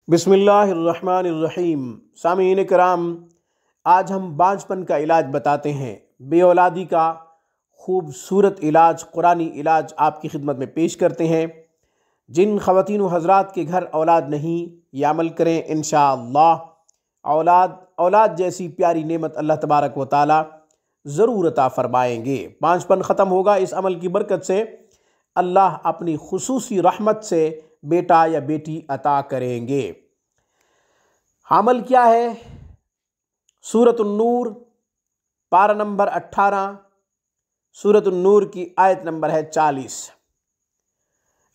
बिस्मिल्लाहिर्रहमानिर्रहीम। सामीन कराम, आज हम बांझपन का इलाज बताते हैं। बेऔलादी का खूबसूरत इलाज, कुरानी इलाज आपकी खिदमत में पेश करते हैं। जिन ख़वातीन व हज़रात के घर औलाद नहीं, ये अमल करें, इंशाअल्लाह औलाद जैसी प्यारी नेमत अल्लाह तबारक व तआला ज़रूर अता फ़रमाएंगे। बांझपन ख़त्म होगा इस अमल की बरकत से। अल्लाह अपनी खुसूसी रहमत से बेटा या बेटी अता करेंगे। अमल क्या है? सूरत नूर पारा नंबर 18, सूरत नूर की आयत नंबर है 40।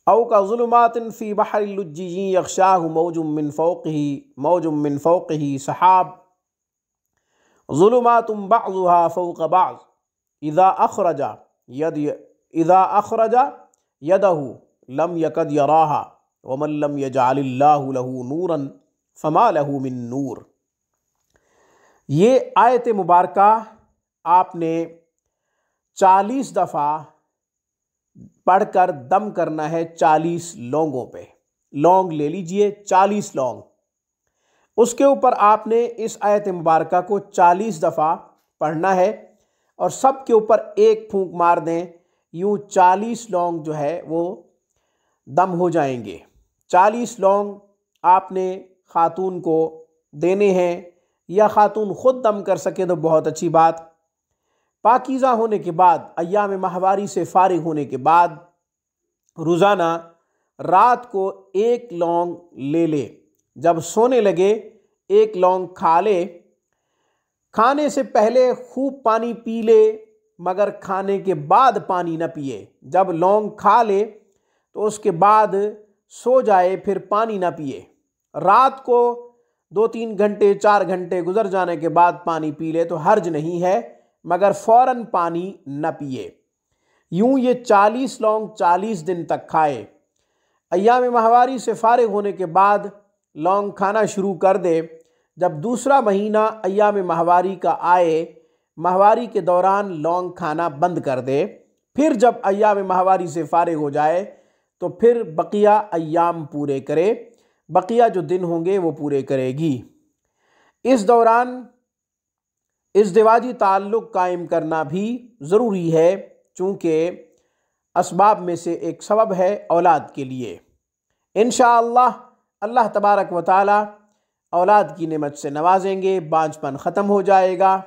औ का ज़ुलुमातिन फ़ी बहरिल लुज्जी यग़शाहु मौजुम मिन फ़ौक़िही सहाब ज़ुलुमातुम बअज़ुहा फ़ौक़ बअज़ इज़ा अख़रजा यदहु लम यकद यराहा वमन लम यजअलिल्लाहु लहू नूरन फमा लहू मिन नूर। ये आयत मुबारका आपने 40 दफ़ा पढ़कर दम करना है। 40 लौंगों पे लौंग ले लीजिए, 40 लौंग। उसके ऊपर आपने इस आयत मुबारका को 40 दफ़ा पढ़ना है और सब के ऊपर एक फूंक मार दें। यूँ 40 लौंग जो है वो दम हो जाएंगे। 40 लौंग आपने खातून को देने हैं, या खातून ख़ुद दम कर सके तो बहुत अच्छी बात। पाकीज़ा होने के बाद, अय्याम माहवारी से फारिग होने के बाद रोज़ाना रात को एक लौंग ले ले। जब सोने लगे एक लौंग खा ले। खाने से पहले खूब पानी पी ले, मगर खाने के बाद पानी न पिए। जब लौंग खा ले तो उसके बाद सो जाए, फिर पानी न पिए। रात को 2-3 घंटे 4 घंटे गुजर जाने के बाद पानी पी ले तो हर्ज नहीं है, मगर फ़ौरन पानी न पिए। यूँ ये 40 लौंग 40 दिन तक खाए। अय्याम माहवारी से फारिग होने के बाद लौंग खाना शुरू कर दे। जब दूसरा महीना अय्याम माहवारी का आए, माहवारी के दौरान लौंग खाना बंद कर दे। फिर जब अय्याम माहवारी से फारिग हो जाए तो फिर बकिया अय्याम पूरे करे। बकिया जो दिन होंगे वो पूरे करेगी। इस दौरान इज़्दिवाजी ताल्लुक़ कायम करना भी ज़रूरी है, चूँकि असबाब में से एक सबब है औलाद के लिए। इंशाअल्लाह अल्लाह तबारक व तआला औलाद की नेमत से नवाजेंगे, बांझपन ख़त्म हो जाएगा।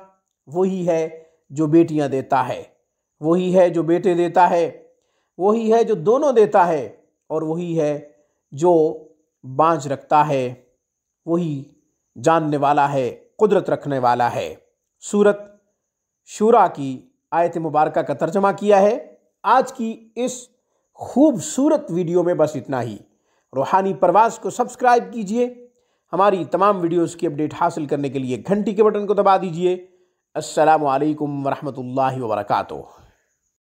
वही है जो बेटियां देता है, वही है जो बेटे देता है, वही है जो दोनों देता है, और वही है जो बांझ रखता है। वही जानने वाला है, कुदरत रखने वाला है। सूरत शूरा की आयत मुबारका का तर्जमा किया है। आज की इस खूबसूरत वीडियो में बस इतना ही। रूहानी परवाज़ को सब्सक्राइब कीजिए। हमारी तमाम वीडियोस की अपडेट हासिल करने के लिए घंटी के बटन को दबा दीजिए। अस्सलामु अलैकुम वरहमतुल्लाहि वबरकातुहू।